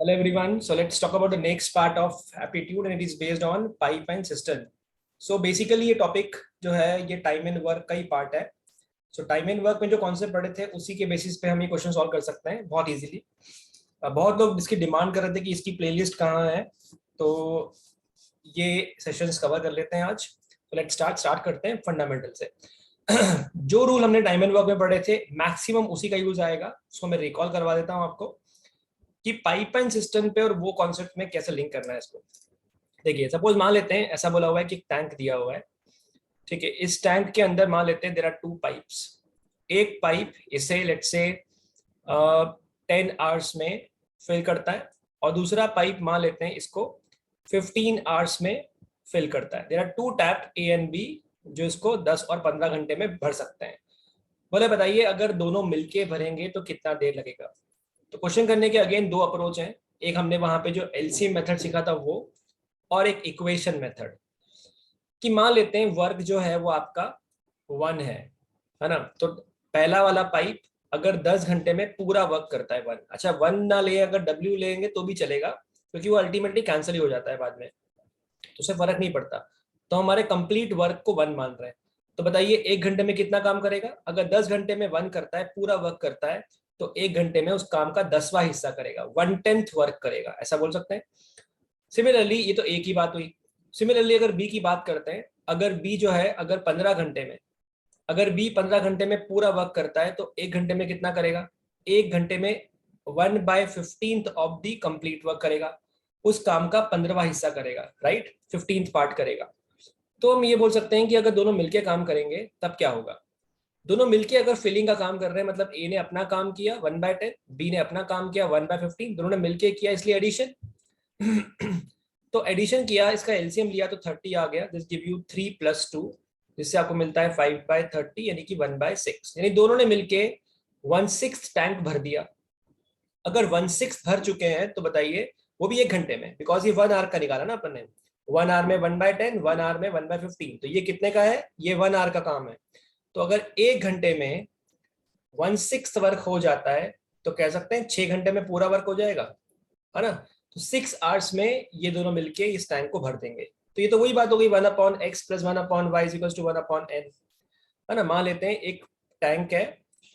Hello everyone. So let's talk about the next part of aptitude and it is based on pipe and cistern. So basically ये topic जो है ये time and work का ही part है. सो time and work में जो concept पढ़े थे उसी के बेसिस पे हम ये क्वेश्चन सॉल्व कर सकते हैं बहुत इजीली. बहुत लोग इसकी डिमांड कर रहे थे कि इसकी प्लेलिस्ट कहाँ है, तो ये सेशंस कवर कर लेते हैं आज. तो लेट्स स्टार्ट करते हैं फंडामेंटल से. जो रूल हमने टाइम एंड वर्क में पढ़े थे मैक्सिमम उसी का यूज आएगा. सो मैं रिकॉल करवा देता हूँ आपको कि पाइप एंड सिस्टम पे और वो कॉन्सेप्ट में कैसे लिंक करना है इसको. देखिए सपोज मान लेते हैं ऐसा बोला हुआ है कि टैंक दिया हुआ है. ठीक है, इस टैंक के अंदर मान लेते हैं देयर आर टू पाइप्स. एक पाइप इसे लेट्स से 10 आवर्स में फिल करता है और दूसरा पाइप मान लेते हैं इसको 15 आवर्स में फिल करता है. There are two tap A and B जो इसको 10 और 15 घंटे में भर सकते हैं. बोले बताइए अगर दोनों मिलके भरेंगे तो कितना देर लगेगा. तो क्वेश्चन करने के अगेन दो अप्रोच हैं. एक हमने वहां पे जो एलसीएम मेथड सीखा था वो, और एक इक्वेशन मेथड. कि मान लेते हैं वर्क जो है वो आपका 1 है ना. तो पहला वाला पाइप अगर 10 घंटे में पूरा वर्क करता है 1, अच्छा 1 ना ले अगर डब्ल्यू लेंगे तो भी चलेगा क्योंकि वो अल्टीमेटली कैंसिल ही हो जाता है बाद में, तो उससे फर्क नहीं पड़ता. तो हमारे कंप्लीट वर्क को 1 मान रहे हैं. तो बताइए 1 घंटे में कितना काम करेगा. अगर 10 घंटे में 1 करता है पूरा वर्क करता है तो 1 घंटे में उस काम का 10वां हिस्सा करेगा, 1/10 वर्क करेगा, ऐसा बोल सकते हैं. सिमिलरली ये तो एक ही बात हुई. सिमिलरली अगर बी की बात करते हैं, अगर बी जो है अगर 15 घंटे में, अगर बी 15 घंटे में पूरा वर्क करता है तो 1 घंटे में कितना करेगा. 1 घंटे में 1/15 ऑफ दी कंप्लीट वर्क करेगा, उस काम का 15वां हिस्सा करेगा, राइट, 15th पार्ट करेगा. तो हम ये बोल सकते हैं कि अगर दोनों मिलके काम करेंगे तब क्या होगा. दोनों मिलके अगर फिलिंग का काम कर रहे हैं मतलब ए ने अपना काम किया 1/10, बी ने अपना काम किया 1/15, दोनों ने मिलके किया इसलिए एडिशन. तो एडिशन किया, इसका एलसीएम लिया तो 30 आ गया. दिस गिव यू 3 + 2 जिससे आपको मिलता है 5/30 यानी कि 1/6. यानी दोनों ने मिलके 1/6 टैंक भर दिया. अगर 1/6 भर चुके हैं तो बताइए वो भी 1 घंटे में, बिकॉज ये 1 आवर का निकाला ना अपन ने. 1 आवर में 1/10, 1 आवर में 1/15, तो ये कितने का है, ये 1 आवर का काम है. तो अगर 1 घंटे में 1/6 वर्क हो जाता है तो कह सकते हैं 6 घंटे में पूरा वर्क हो जाएगा, है ना. तो 6 आवर्स में ये दोनों मिलके इस टैंक को भर देंगे. तो ये तो वही बात हो गई 1/x + 1/y = 1/n, है ना. मान लेते हैं एक टैंक है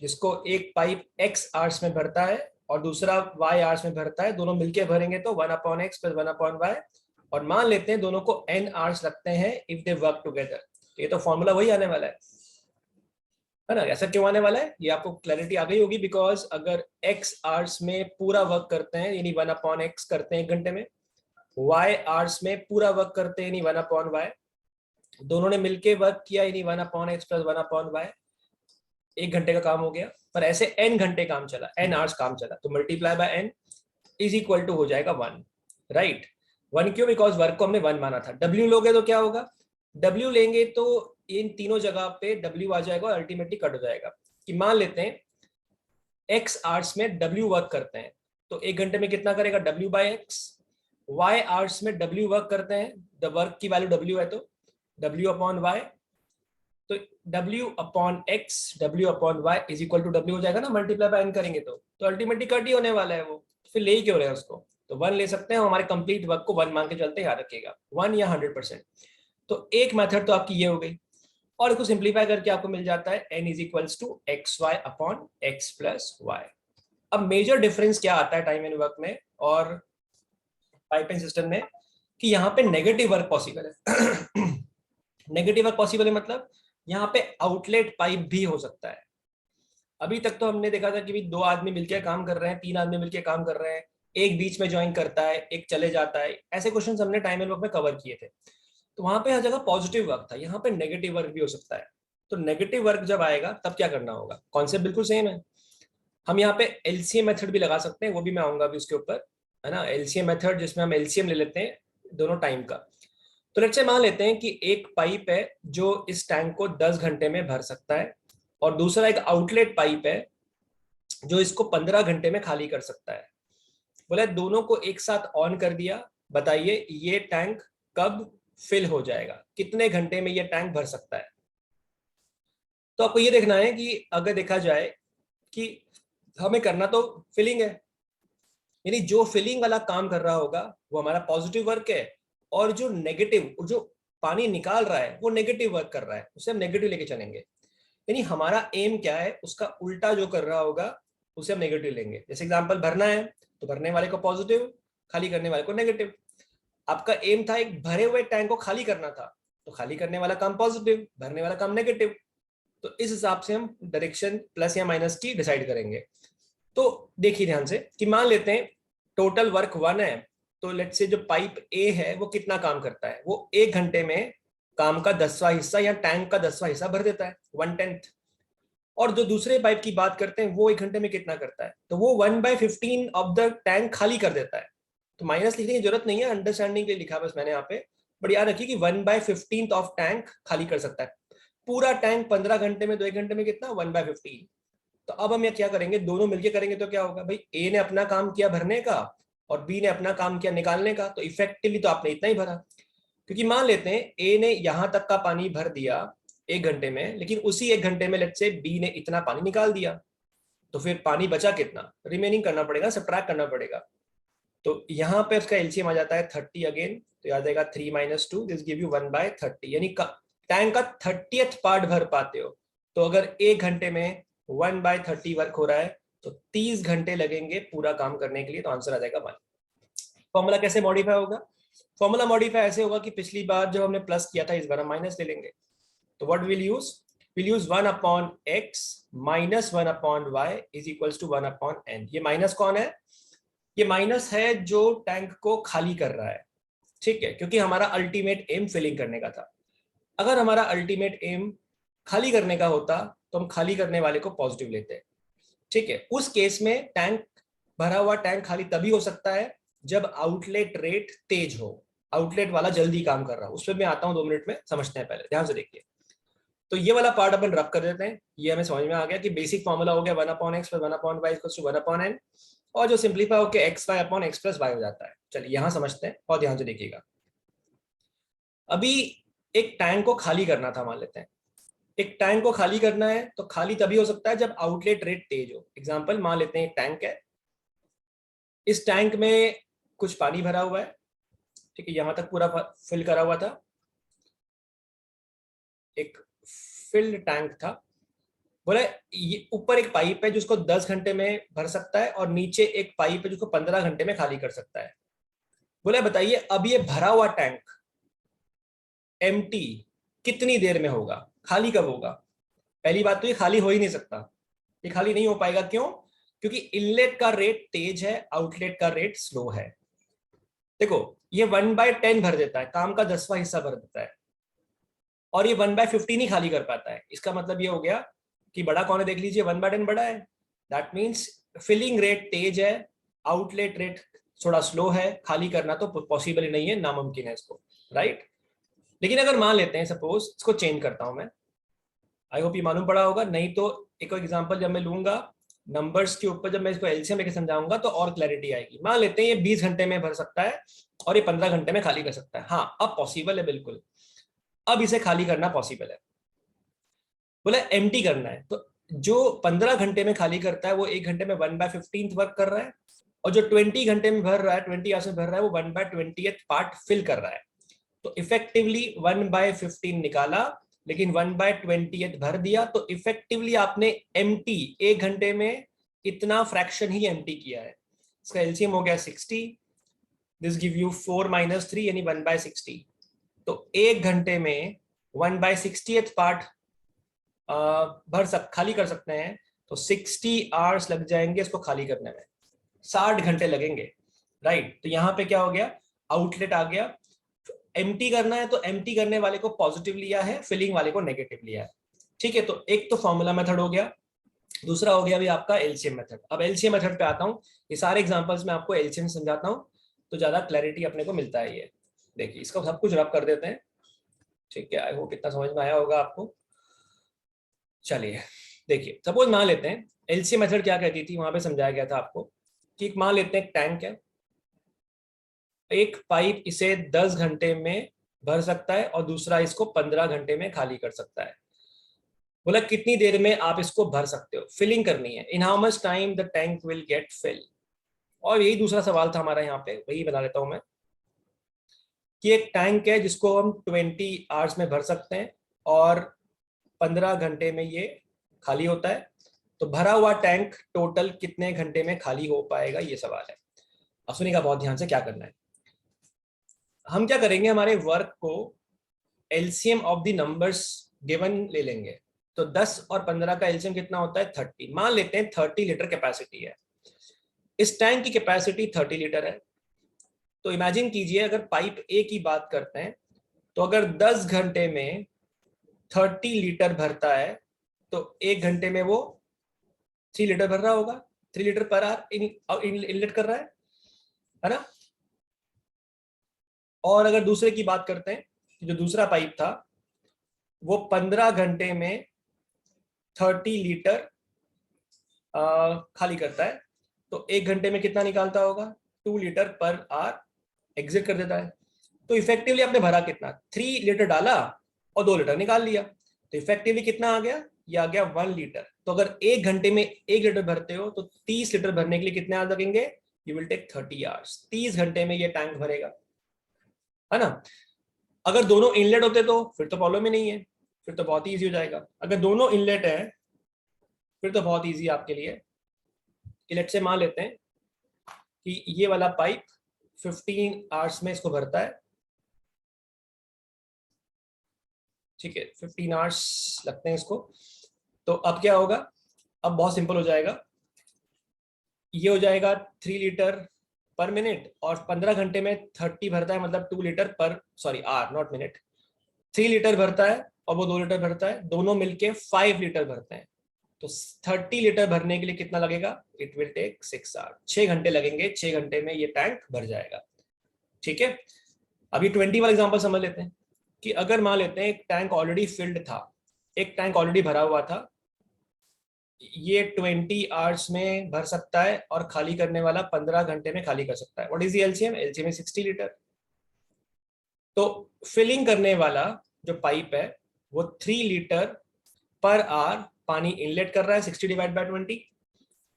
जिसको एक पाइप x आवर्स में भरता है और दूसरा y आवर्स में भरता है. दोनों मिलके भरेंगे तो 1/x + 1/y, और मान लेते हैं दोनों को n आवर्स लगते हैं इफ दे वर्क टुगेदर. ये तो फॉर्मूला वही आने वाला है ना. ऐसा क्यों आने वाला है ये आपको क्लैरिटी आ गई होगी. बिकॉज अगर x आवर्स में पूरा वर्क करते हैं यानी 1/x करते हैं 1 घंटे में, y आवर्स में पूरा वर्क करते हैं यानी 1/y, दोनों ने मिलके वर्क किया यानी 1/x + 1/y, 1 घंटे का काम हो गया. पर ऐसे n घंटे काम चला, n आवर्स काम चला, तो multiply by n is equal to हो जाएगा 1, राइट. 1 क्यों, बिकॉज वर्क को हमने 1 माना था. w लोगे तो क्या होगा, w लेंगे तो इन तीनों जगह पे w आ जाएगा और अल्टीमेटली कट हो जाएगा. कि मान लेते हैं x आवर्स में w वर्क करते हैं तो 1 घंटे में कितना करेगा w/x. y आवर्स में w वर्क करते हैं, द वर्क की वैल्यू w है तो w/y, तो w/x w/y is equal to w हो जाएगा ना, मल्टीप्लाई बाय n करेंगे तो अल्टीमेटली कट ही होने वाला है वो. फिर ले ही क्यों रहे हैं उसको. तो 1 ले सकते हैं, हमारे कंप्लीट वर्क को 1 मान के चलते, याद रखिएगा 1 या 100%. तो एक मेथड तो आपकी ये हो गई, और इसको सिंप्लीफाई करके आपको मिल जाता है n = xy/x + y. अब मेजर डिफरेंस क्या आता है टाइम एंड वर्क में और पाइपिंग सिस्टम में, कि यहाँ पे नेगेटिव वर्क पॉसिबल है. नेगेटिव वर्क पॉसिबल है मतलब यहाँ पे आउटलेट पाइप भी हो सकता है. अभी तक तो हमने देखा था कि भी 2 आदमी मिलकर काम कर रहे हैं, 3 आदमी मिलकर काम कर रहे हैं, एक बीच में ज्वाइन करता है, एक चले जाता है. ऐसे क्वेश्चन हमने टाइम एंड वर्क में कवर किए थे. तो वहां पे हर जगह पॉजिटिव वर्क था, यहाँ पे नेगेटिव वर्क भी हो सकता है. तो नेगेटिव वर्क जब आएगा तब क्या करना होगा, कॉन्सेप्ट बिल्कुल सेम है. हम यहाँ पे एलसीएम मेथड भी लगा सकते हैं, वो भी मैं आऊंगा अभी उसके ऊपर, है ना. एलसीएम मेथड जिसमें हम एलसीएम ले लेते हैं दोनों टाइम का. तो लेट्स से मान लेते हैं कि एक पाइप है जो इस टैंक को 10 घंटे में भर सकता है और दूसरा एक आउटलेट पाइप है जो इसको 15 घंटे में खाली कर सकता है. बोला दोनों को एक साथ ऑन कर दिया, बताइए ये टैंक कब फिल हो जाएगा, कितने घंटे में ये टैंक भर सकता है. तो आपको ये देखना है कि अगर देखा जाए कि हमें करना तो फिलिंग है, यानी जो फिलिंग वाला काम कर रहा होगा वो हमारा पॉजिटिव वर्क है, और जो नेगेटिव, जो पानी निकाल रहा है वो नेगेटिव वर्क कर रहा है, उसे हम नेगेटिव लेके चलेंगे। यानी हमारा एम क्या है, उसका उल्टा जो कर रहा होगा उसे हम नेगेटिव लेंगे। जैसे एग्जांपल भरना है तो भरने वाले को पॉजिटिव, खाली करने वाले को नेगेटिव। आपका एम था एक भरे हुए टैंक को खाली करना था, तो खाली करने वाला काम पॉजिटिव, भरने वाला काम नेगेटिव। तो इस हिसाब से हम डायरेक्शन प्लस या माइनस की डिसाइड करेंगे। तो देखिए ध्यान से कि मान लेते हैं टोटल वर्क 1 है, तो लेट्स से जो पाइप ए है वो कितना काम करता है, वो 1 घंटे में काम का 10वां हिस्सा या टैंक का 10वां हिस्सा भर देता है, 1/10। और जो दूसरे पाइप की बात करते हैं वो 1 घंटे में कितना करता है, तो वो 1/15 ऑफ द टैंक खाली कर देता है। तो माइनस लिखने की जरूरत नहीं है, अंडरस्टैंडिंग के लिए लिखा बस मैंने यहाँ पे। बट याद रखिए कि 1/15 ऑफ टैंक खाली कर सकता है। पूरा टैंक 15 घंटे में, तो 1 घंटे में कितना, 1/15। तो अब हम ये क्या करेंगे, दोनों मिलके करेंगे तो क्या होगा भाई, ए ने अपना काम किया भरने का और बी ने अपना काम किया निकालने का, तो इफेक्टिवली तो आपने इतना ही भरा। क्योंकि मान लेते हैं ए ने यहां तक का पानी भर दिया 1 घंटे में, लेकिन उसी 1 घंटे में लेट्स से बी ने इतना पानी निकाल दिया, तो फिर पानी बचा कितना, रिमेनिंग करना पड़ेगा, सब्ट्रैक्ट करना पड़ेगा। तो यहाँ पे उसका एलसीएम आ जाता है 30 अगेन, तो याद आएगा 3 - 2 दिस गिव यू 1/30, यानी टैंक का 30th पार्ट भर पाते हो। तो अगर 1 घंटे में 1/30 वर्क हो रहा है तो 30 घंटे लगेंगे पूरा काम करने के लिए, तो आंसर आ जाएगा 1। फॉर्मूला कैसे मॉडिफाई होगा, फॉर्मूला मॉडिफाई ऐसे होगा कि पिछली बार जब हमने प्लस किया था इस बार हम माइनस ले लेंगे। तो what will use, will use 1/x - 1/y is equals to 1/n। ये माइनस कौन है, ये माइनस है जो टैंक को खाली कर रहा है, ठीक है, क्योंकि हमारा अल्टीमेट एम फिलिंग करने का था। अगर हमारा अल्टीमेट एम खाली करने का होता तो हम खाली करने वाले को पॉजिटिव लेते हैं, ठीक है। उस केस में टैंक, भरा हुआ टैंक खाली तभी हो सकता है जब आउटलेट रेट तेज हो, आउटलेट वाला जल्दी काम कर रहा हो। उस पर मैं आता हूं 2 मिनट में, समझते हैं, पहले ध्यान से देखिए। तो ये वाला पार्ट अपन रब कर देते हैं, ये हमें समझ में आ गया कि बेसिक फॉर्मूला हो गया 1/x + 1/y = 1/n, और जो सिंप्लीफाई होकर xy/x + y हो जाता है। चलिए यहां समझते हैं और ध्यान से देखिएगा। अभी एक टैंक को खाली करना था, मान लेते हैं एक टैंक को खाली करना है, तो खाली तभी हो सकता है जब आउटलेट रेट तेज हो। एग्जांपल मान लेते हैं एक टैंक है, इस टैंक में कुछ पानी भरा हुआ है, ठीक है, यहां तक पूरा फिल करा हुआ था, एक फिल्ड टैंक था। बोले ये ऊपर एक पाइप है जिसको 10 घंटे में भर सकता है, और नीचे एक पाइप है जिसको 15 घंटे में खाली कर सकता है। बोले बताइए अब ये भरा हुआ टैंक एम्प्टी कितनी देर में होगा, खाली कब होगा। पहली बात तो ये खाली हो ही नहीं सकता, ये खाली नहीं हो पाएगा, क्यों, क्योंकि इनलेट का रेट तेज है, आउटलेट का रेट स्लो है। देखो ये 1/10 भर देता है, काम का 10वां हिस्सा भर देता है, और ये 1/15 ही खाली कर पाता है। इसका मतलब ये हो गया कि बड़ा कौन है, देख लीजिए 1/10 बड़ा है। दैट मीन्स फिलिंग रेट तेज है, आउटलेट रेट थोड़ा स्लो है, खाली करना तो पॉसिबल ही नहीं है, नामुमकिन है इसको, राइट। लेकिन अगर मान लेते हैं, सपोज इसको चेंज करता हूं मैं, आई होप ये मालूम पड़ा होगा, नहीं तो एक और एग्जांपल जब मैं लूंगा नंबर्स के ऊपर, जब मैं इसको एलसीएम लेके समझाऊंगा तो और क्लैरिटी आएगी। मान लेते हैं ये 20 घंटे में भर सकता है और ये 15 घंटे में खाली कर सकता है। हाँ अब पॉसिबल है, बिल्कुल अब इसे खाली करना पॉसिबल है। बोला एम्प्टी करना है, तो जो 15 घंटे में खाली करता है वो 1 घंटे में 1/15 वर्क कर रहा है, और जो 20 घंटे में भर रहा है, 20 आवर्स में भर रहा है, वो 1/20 पार्ट फिल कर रहा है। तो इफेक्टिवली 1/15 निकाला, लेकिन 1/20 भर दिया, तो इफेक्टिवली आपने एम्प्टी 1 घंटे में इतना फ्रैक्शन ही एम्प्टी किया है। इसका एलसीएम हो गया 60, दिस गिव यू 4 - 3 यानी 1/60। तो 1 घंटे में 1/60 पार्ट खाली कर सकते हैं, तो 60 आवर्स लग जाएंगे इसको खाली करने में, 60 घंटे लगेंगे, राइट। तो यहाँ पे क्या हो गया, आउटलेट आ गया। एम्प्टी करना है तो एम्प्टी करने वाले को पॉजिटिव लिया है, फिलिंग वाले को नेगेटिव लिया है, ठीक है। तो एक तो फॉर्मूला मेथड हो गया, दूसरा हो गया भी आपका एलसीएम मेथड। अब एलसीएम मेथड पे आता हूँ, ये सारे एग्जांपल्स में आपको एलसीएम समझाता हूँ, तो ज्यादा क्लैरिटी अपने को मिलता है। ये देखिए इसको सब कुछ रब कर देते हैं, ठीक है, आई होप इतना समझ में आया होगा आपको। चलिए देखिए, सपोज मान लेते हैं एलसीएम मेथड क्या कहती थी, वहां पे समझाया गया था आपको कि मान लेते हैं एक टैंक है, एक पाइप इसे 10 घंटे में भर सकता है और दूसरा इसको 15 घंटे में खाली कर सकता है। बोला कितनी देर में आप इसको भर सकते हो, फिलिंग करनी है, in how much time the tank will get fill. और यही दूसरा सवाल था हमारा यहाँ पे, वही बता देता हूँ मैं, कि एक टैंक है जिसको हम 20 आवर्स में भर सकते हैं और 15 घंटे में ये खाली होता है। तो भरा हुआ टैंक टोटल कितने घंटे में खाली हो पाएगा, ये सवाल है। अब सुनिएगा बहुत ध्यान से क्या करना है। हम क्या करेंगे, हमारे वर्क को LCM of the numbers given ले लेंगे। तो 10 और 15 का एलसीएम कितना होता है, 30। मान लेते हैं 30 लीटर कैपेसिटी है, इस टैंक की कैपेसिटी 30 लीटर है। तो इमेजिन कीजिए, अगर पाइप ए की बात करते हैं, तो अगर 10 घंटे में 30 लीटर भरता है, तो 1 घंटे में वो 3 लीटर भर रहा होगा। 3 लीटर पर आवर इनलेट कर रहा है ना। और अगर दूसरे की बात करते हैं, जो दूसरा पाइप था वो 15 घंटे में 30 लीटर खाली करता है, तो 1 घंटे में कितना निकालता होगा, 2 लीटर पर आवर एग्जिट कर देता है। तो इफेक्टिवली आपने भरा कितना, 3 लीटर डाला और 2 लीटर निकाल लिया, तो इफेक्टिवली कितना आ गया, ये आ गया 1 लीटर। तो अगर 1 घंटे में 1 लीटर भरते हो तो 30 लीटर भरने के लिए कितने आवर लगेंगे, यू विल टेक 30 आवर्स। 30 घंटे में ये टैंक भरेगा, है ना। अगर दोनों इनलेट होते तो फिर तो प्रॉब्लम ही नहीं है, फिर तो बहुत ही ईजी हो जाएगा। अगर दोनों इनलेट है फिर तो बहुत ईजी आपके लिए। लेट से मान लेते हैं कि ये वाला पाइप 15 आवर्स में इसको भरता है, ठीक है, 15 आवर्स लगते हैं इसको। तो अब क्या होगा, अब बहुत सिंपल हो जाएगा, ये हो जाएगा 3 लीटर पर मिनट, और 15 घंटे में 30 भरता है, मतलब 2 लीटर पर, sorry are not minute, 3 litre भरता है और वो 2 लीटर भरता है, दोनों मिलके 5 लीटर भरते हैं। तो 30 लीटर भरने के लिए कितना लगेगा, इट विल टेक 6 आवर, 6 घंटे लगेंगे, 6 घंटे में ये टैंक भर जाएगा। ठीक है, अभी 20 वाला एग्जांपल समझ लेते हैं, कि अगर मान लेते हैं एक टैंक ऑलरेडी फिल्ड था, एक टैंक ऑलरेडी भरा हुआ था, ये 20 आवर्स में भर सकता है और खाली करने वाला 15 घंटे में खाली कर सकता है। What is the LCM, LCM है 60 लीटर। तो फिलिंग करने वाला जो पाइप है वो 3 लीटर पर आवर पानी इनलेट कर रहा है, 60 डिवाइड बाय 20,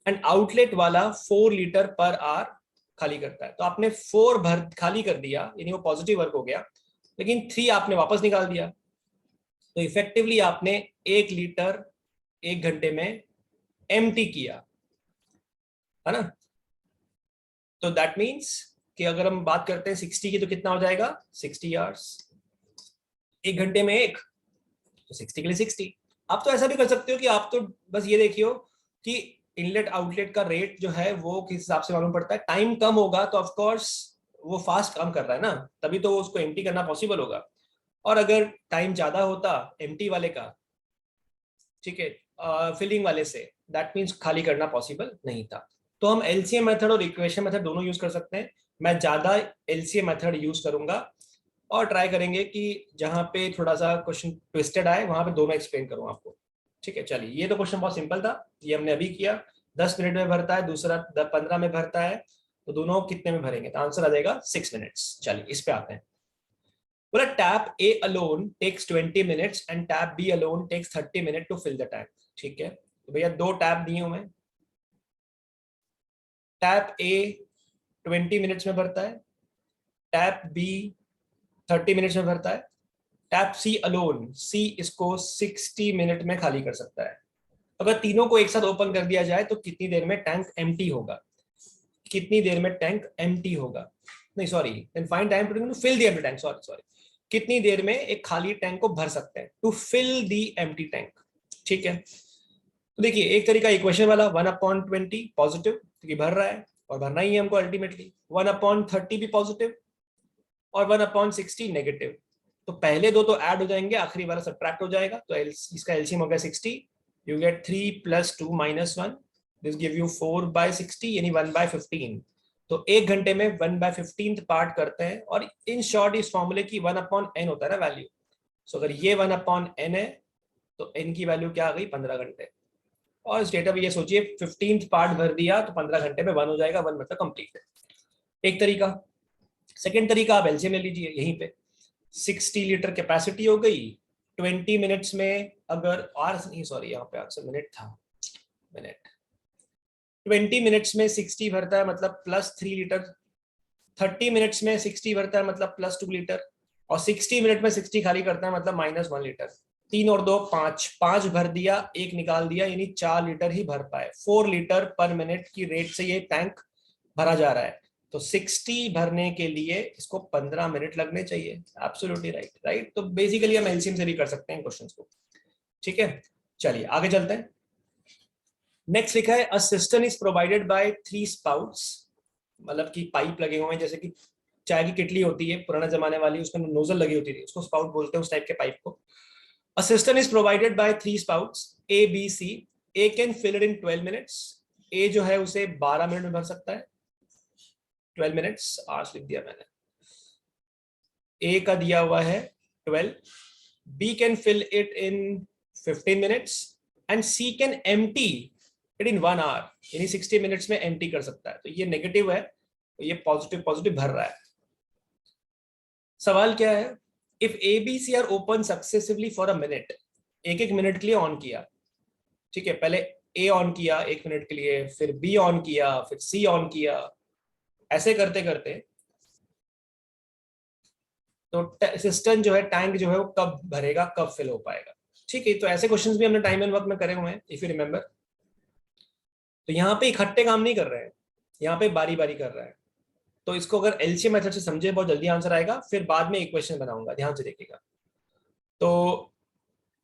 एंड आउटलेट वाला 4 लीटर पर आवर खाली करता है। तो आपने 4 भर खाली कर दिया, यानी वो पॉजिटिव वर्क हो गया, लेकिन 3 आपने वापस निकाल दिया। तो इफेक्टिवली आपने 1 लीटर 1 घंटे में एम्प्टी किया, है ना। तो दैट मीन्स कि अगर हम बात करते हैं 60 की, तो कितना हो जाएगा, 60 आवर्स। 1 घंटे में एक, तो 60 के लिए 60। आप तो ऐसा भी कर सकते हो कि आप तो बस ये देखियो कि इनलेट आउटलेट का रेट जो है वो किस हिसाब से मालूम पड़ता है। टाइम कम होगा तो ऑफकोर्स वो फास्ट काम कर रहा है ना, तभी तो वो उसको एम्प्टी करना पॉसिबल होगा। और अगर टाइम ज्यादा होता एम्प्टी वाले का, ठीक है, फिलिंग वाले से, दैट मीन्स खाली करना पॉसिबल नहीं था। तो हम एलसीएम मेथड और इक्वेशन मेथड दोनों यूज कर सकते हैं। मैं ज्यादा एलसीएम मेथड यूज करूंगा, और ट्राई करेंगे कि जहां पे थोड़ा सा क्वेश्चन ट्विस्टेड आए वहां पे दोनों एक्सप्लेन करूं आपको। ठीक है, चलिए, ये तो क्वेश्चन बहुत सिंपल था, ये हमने अभी किया। 10 मिनट में भरता है, दूसरा 15 में भरता है, तो दोनों कितने में भरेंगे, तो आंसर आ जाएगा 6 मिनट्स। चलिए इस पे आते हैं। बोला tap A alone takes 20 minutes and tap B alone takes 30 minute to fill the tank. ठीक है, तो भैया दो टैप दिए हुए, टैप ए 20 मिनट्स में भरता है, टैप बी 30 मिनट्स में भरता है, टैप सी अलोन, सी इसको 60 मिनट में खाली कर सकता है। अगर तीनों को एक साथ ओपन कर दिया जाए तो कितनी देर में टैंक एम्प्टी होगा, कितनी देर में टैंक एम्प्टी होगा, नहीं sorry, then find time to fill the empty tank, sorry sorry, कितनी देर में एक खाली टैंक को भर सकते हैं, to fill the empty tank. ठीक है, तो देखिए एक तरीका इक्वेशन वाला 1/20 पॉजिटिव, क्योंकि भर रहा है और भरना ही है हमको अल्टीमेटली, 1/30 भी पॉजिटिव और 1/60 नेगेटिव। तो पहले दो तो ऐड हो जाएंगे, आखिरी वाला सब्ट्रैक्ट हो जाएगा, तो इसका एलसीएम हो गया 60। You get 3 + 2 - 1, this give you 4/60, यानी 1/15। तो 1 घंटे में 1/15 पार्ट करते हैं, और इन शॉर्ट इस फॉर्मूले की 1/n होता है ना वैल्यू। सो अगर ये 1/n है तो n की वैल्यू क्या आ गई, 15 घंटे। और इस डेटा में ये सोचिए 15th पार्ट भर दिया तो 15 घंटे में 1 हो जाएगा, 1 मतलब कंप्लीट है, एक तरीका। सेकेंड तरीका आप एलसीएम ले लीजिए यहीं पे, 60 लीटर कैपेसिटी हो गई, 20 मिनट्स में, अगर आर नहीं सॉरी यहाँ पे आंसर मिनट था, मिनट, 20 मिनट्स में 60 भरता है मतलब +3 लीटर, 30 मिनट्स में 60 भरता है मतलब +2 लीटर, और 60 मिनट में 60 खाली करता है मतलब -1 लीटर। 3 और 2 5, 5 भर दिया, 1 निकाल दिया, यानी 4 लीटर ही भर पाए। 4 लीटर पर मिनट की रेट से ये टैंक भरा जा रहा है। तो 60 भरने के लिए इसको 15 मिनट लगने चाहिए। Absolutely right. तो बेसिकली हम एलसीएम से भी कर सकते हैं क्वेश्चंस को। ठीक है, चलिए आगे चलते हैं। नेक्स्ट लिखा है अ system is provided by 3 sprouts, मतलब कि पाइप लगे हुए हैं, जैसे कि चाय की किटली होती है पुराने जमाने वाली, उसमें नोजल लगी होती थी, उसको स्पाउट बोलते हैं, उस टाइप के पाइप को। A system is provided by 3 spouts A B C, A can fill it in 12 minutes. A जो है उसे 12 मिनट में भर सकता है। 12 मिनट्स आज लिख दिया मैंने। ए का दिया हुआ है 12, B can fill it in 15 minutes and C can empty it in 1 hour, यानी 60 मिनट्स में एम्प्टी कर सकता है। तो ये नेगेटिव है, तो ये पॉजिटिव भर रहा है। सवाल क्या है, if A B C are open successively for a minute, एक एक मिनट के लिए ऑन किया, ठीक है, पहले ए ऑन किया 1 मिनट के लिए, फिर बी ऑन किया, फिर सी ऑन किया, ऐसे करते करते तो सिस्टम जो है, टैंक जो है, वो कब भरेगा, कब फिल हो पाएगा। ठीक है, तो ऐसे क्वेश्चंस भी हमने टाइम एंड वर्क में करे हुए हैं, इफ यू रिमेंबर। तो यहाँ पे इकट्ठे काम नहीं कर रहे हैं, यहाँ पे बारी बारी कर रहा है। तो इसको अगर एलसीएम मेथड से समझे बहुत जल्दी आंसर आएगा, फिर बाद में इक्वेशन बनाऊंगा, ध्यान से देखिएगा। तो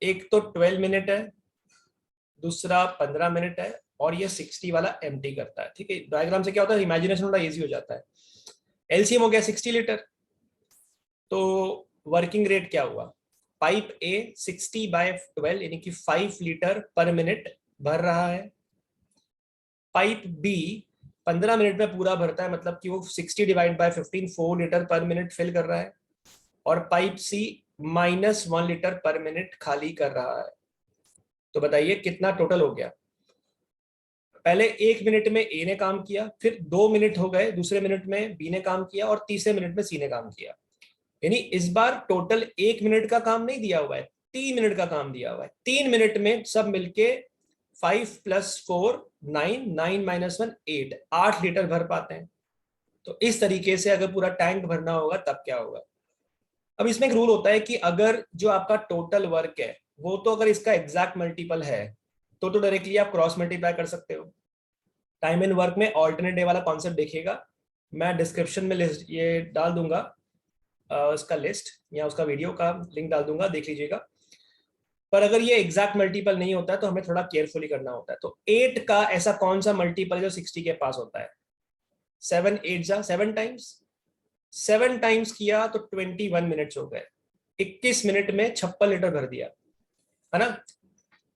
एक तो 12 मिनट है, दूसरा 15 मिनट है, और ये 60 वाला एम्प्टी करता है। ठीक है, डायग्राम से क्या होता है, इमेजिनेशन थोड़ा इजी हो जाता है। एलसीएम हो गया 60 लीटर, तो वर्किंग रेट क्या हुआ, पाइप ए 60/12 यानी कि 5 लीटर पर मिनट भर रहा है। पाइप बी 15 मिनट में पूरा भरता है, मतलब कि वो 60 डिवाइड बाय 15 4 लीटर पर मिनट फिल कर रहा है। और पाइप सी -1 लीटर पर मिनट खाली कर रहा है। तो बताइए कितना टोटल हो गया। पहले 1 मिनट में ए ने काम किया, फिर 2 मिनट हो गए, दूसरे मिनट में बी ने काम किया, और तीसरे मिनट में सी ने काम किया। यानी इस बार टोटल 1 मिनट का काम नहीं दिया हुआ है, 3 मिनट का काम दिया हुआ है। 3 मिनट में सब मिलके 5 + 4 9, 9 - 1 8, 8 लीटर भर पाते हैं। तो इस तरीके से अगर पूरा टैंक भरना होगा तब क्या होगा। अब इसमें एक रूल होता है कि अगर जो आपका टोटल वर्क है वो तो अगर इसका एग्जैक्ट मल्टीपल है तो डायरेक्टली आप क्रॉस मल्टीप्लाई कर सकते हो। टाइम एंड वर्क में ऑल्टरनेट डे वाला कॉन्सेप्ट देखिएगा, मैं डिस्क्रिप्शन में लिस्ट ये डाल दूंगा, उसका लिस्ट या उसका वीडियो का लिंक डाल दूंगा, देख लीजिएगा। पर अगर ये एग्जैक्ट मल्टीपल नहीं होता है तो हमें थोड़ा केयरफुली करना होता है। तो 8 का ऐसा कौन सा मल्टीपल है जो 60 के पास होता है, 7 8 जा 7 टाइम्स, 7 टाइम्स किया तो 21 मिनट्स हो गए। 21 मिनट में 56 लीटर भर दिया है ना,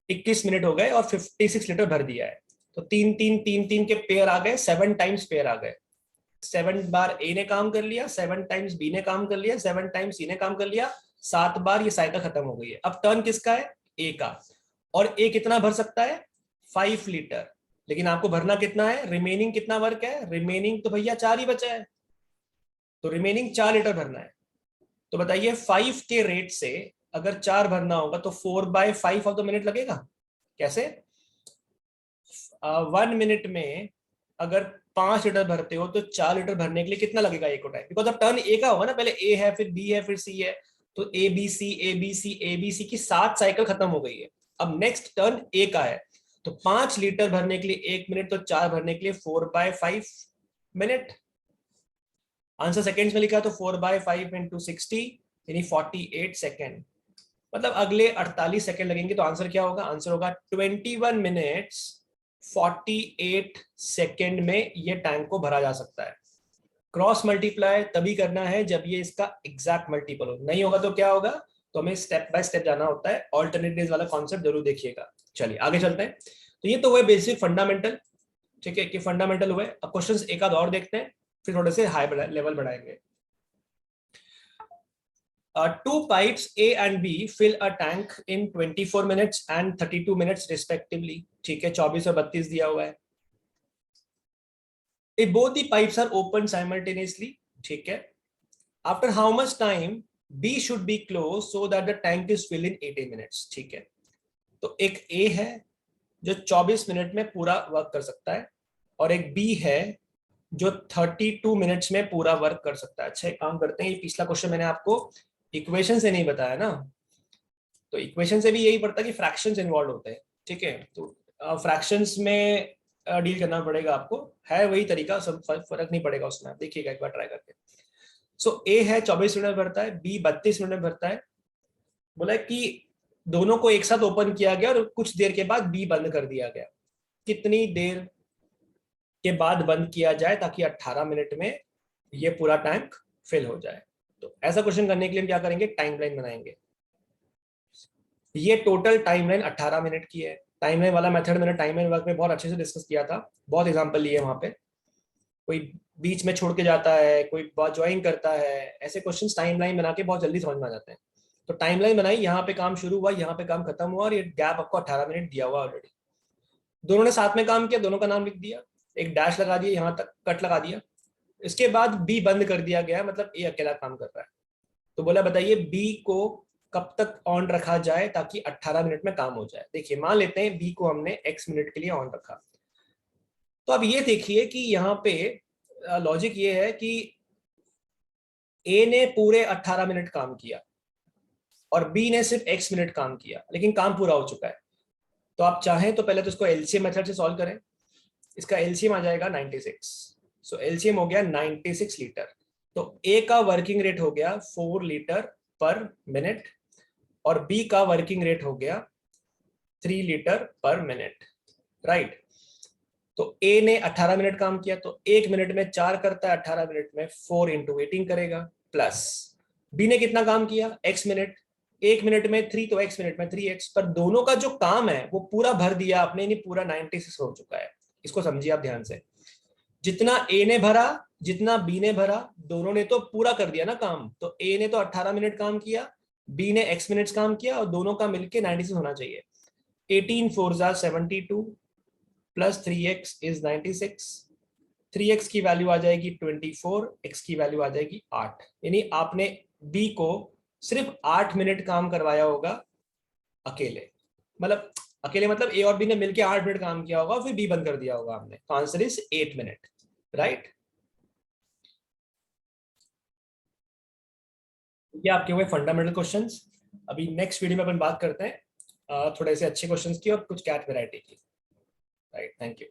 21 मिनट हो गए और 56 लीटर भर दिया है। तो 3 3 3 3 के पेयर आ गए, 7 टाइम्स पेयर आ गए। 7 बार ए ने काम कर लिया, 7 टाइम्स बी ने काम कर लिया, 7 टाइम्स सी ने काम कर लिया, 7 बार ये साइकिल खत्म हो गई है। अब टर्न किसका है, ए का। और ए कितना भर सकता है, 5 लीटर। लेकिन आपको भरना कितना है, रिमेनिंग कितना वर्क है, रिमेनिंग तो भैया 4 ही बचा है, तो रिमेनिंग 4 लीटर भरना है। तो बताइए 5 के रेट से अगर 4 भरना होगा तो 4/5 ऑफ द मिनट लगेगा। कैसे, 1 मिनट में अगर 5 लीटर भरते हो तो 4 लीटर भरने के लिए कितना लगेगा ए को टाइम, बिकॉज अब टर्न ए का होगा ना, पहले ए है फिर बी है फिर सी है। तो A B C A B C A B C की 7 साइकिल खत्म हो गई है। अब नेक्स्ट टर्न ए का है, तो 5 लीटर भरने के लिए 1 मिनट, तो 4 भरने के लिए 4/5 मिनट। आंसर सेकेंड्स में लिखा तो 4/5 × 60 यानी 48 सेकेंड, मतलब अगले 48 सेकेंड लगेंगे। तो आंसर क्या होगा, आंसर होगा 21 मिनट्स 48 सेकेंड में ये टैंक को भरा जा सकता है। क्रॉस मल्टीप्लाई तभी करना है जब ये इसका एग्जैक्ट मल्टीपल हो, नहीं होगा तो क्या होगा, तो हमें स्टेप बाय स्टेप जाना होता है। ऑल्टरनेटिव्स वाला कॉन्सेप्ट जरूर देखिएगा। चलिए आगे चलते हैं। तो ये तो हुए बेसिक फंडामेंटल, ठीक है, कि फंडामेंटल हुए। अब क्वेश्चंस एक आध और देखते हैं, फिर थोड़े से हाई लेवल बढ़ाएंगे। Two pipes A and B fill a tank in 24 minutes and 32 minutes respectively. ठीक है, 24 और 32 दिया हुआ है। If both the pipes are open simultaneously, ठीक है, after how much time B should be closed so that the tank is filled in 80 minutes. ठीक है, तो एक A है जो 24 मिनट में पूरा वर्क कर सकता है, और एक बी है जो 32 मिनट्स में पूरा वर्क कर सकता है। अच्छा एक काम करते हैं, ये पिछला क्वेश्चन मैंने आपको इक्वेशन से नहीं बताया ना, तो इक्वेशन से भी यही पड़ता है कि फ्रैक्शंस इन्वॉल्व होते हैं, ठीक है। तो फ्रैक्शंस में डील करना पड़ेगा आपको, है वही तरीका, सब फर्क नहीं पड़ेगा उसमें, आप देखिएगा एक बार ट्राई करके। सो ए है 24 मिनट भरता है, बी 32 मिनट भरता है। बोला है कि दोनों को एक साथ ओपन किया गया और कुछ देर के बाद बी बंद कर दिया गया। कितनी देर के बाद बंद किया जाए ताकि 18 मिनट में ये पूरा टैंक फिल हो जाए। तो ऐसा क्वेश्चन करने के लिए हम क्या करेंगे, टाइमलाइन बनाएंगे। ये टोटल टाइमलाइन 18 मिनट की है। टाइमलाइन वाला मेथड मैंने टाइमलाइन वर्क में बहुत अच्छे से डिस्कस किया था, बहुत एग्जांपल लिए वहां पे। कोई बीच में छोड़ के जाता है, कोई बहुत ज्वाइन करता है, ऐसे क्वेश्चंस टाइमलाइन बना के बहुत जल्दी समझ में आ जाते हैं। तो टाइमलाइन बनाई, यहाँ पे काम शुरू हुआ, यहाँ पे काम खत्म हुआ, और ये गैप आपको 18 मिनट दिया हुआ ऑलरेडी। दोनों ने साथ में काम किया, दोनों का नाम लिख दिया, एक डैश लगा दिया, यहाँ तक कट लगा दिया। इसके बाद बी बंद कर दिया गया, मतलब ए अकेला काम कर रहा है। तो बोला बताइए बी को कब तक ऑन रखा जाए ताकि 18 मिनट में काम हो जाए। देखिए मान लेते हैं बी को हमने x मिनट के लिए ऑन रखा। तो अब ये देखिए कि यहाँ पे लॉजिक ये है कि ए ने पूरे 18 मिनट काम किया और बी ने सिर्फ x मिनट काम किया, लेकिन काम पूरा हो चुका है। तो आप चाहें तो पहले तो इसको एलसीएम मेथड से सॉल्व करें। इसका एलसीएम आ जाएगा 96। सो एलसीएम हो गया 96 लीटर। तो ए का वर्किंग रेट हो गया 4 लीटर पर मिनट और बी का वर्किंग रेट हो गया 3 लीटर पर मिनट, राइट। तो ए ने 18 मिनट काम किया, तो 1 मिनट में 4 करता है, 18 मिनट में 4 इंटू 18 करेगा, प्लस बी ने कितना काम किया, x मिनट। 1 मिनट में 3, तो x मिनट में 3x। पर दोनों का जो काम है वो पूरा भर दिया आपने, नहीं पूरा 96 हो चुका है। इसको समझिए आप ध्यान से, जितना ए ने भरा जितना बी ने भरा, दोनों ने तो पूरा कर दिया ना काम। तो ए ने तो 18 मिनट काम किया, बी ने x मिनट्स काम किया, और दोनों का मिलके 96 होना चाहिए। 18 4 72 प्लस 3x इज 96। 3x की वैल्यू आ जाएगी 24, x की वैल्यू आ जाएगी 8। यानी आपने b को सिर्फ 8 मिनट काम करवाया होगा अकेले, मतलब अकेले मतलब ए और बी ने मिलकर 8 मिनट काम किया होगा, फिर बी बंद कर दिया होगा आपने। तो आंसर इज 8 मिनट, राइट। ये आपके हुए फंडामेंटल क्वेश्चंस। अभी नेक्स्ट वीडियो में अपन बात करते हैं थोड़े से अच्छे क्वेश्चंस की और कुछ कैट वैरायटी की, राइट। Thank you.